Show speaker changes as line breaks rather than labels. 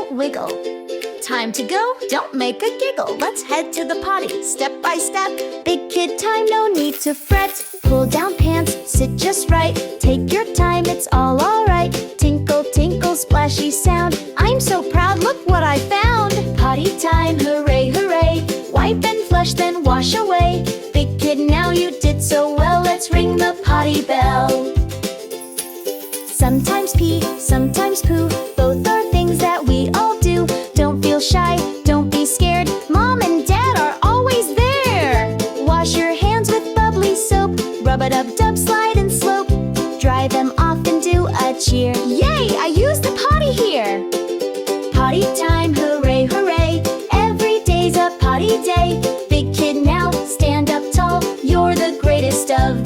don't wiggle. Time to go, don't make a giggle. Let's head to the potty, step by step. Big kid time, no need to fret. Pull down pants, sit just right. Take your time, it's all alright. Tinkle, tinkle, splashy sound. I'm so proud, look what I found. Potty time, hooray, hooray. Wipe and flush, then wash away. Big kid, now you did so well. Let's ring the potty bell. Sometimes pee, sometimes poo. Both are things that we all do. Don't feel shy, don't be scared. Mom and Dad are always there. Wash your hands with bubbly soap. Rub-a-dub-dub, slide and slope. Dry them off and do a cheer. Yay, I used the potty here. Potty time, hooray, hooray. Every day's a potty day. Big kid, now stand up tall. You're the greatest of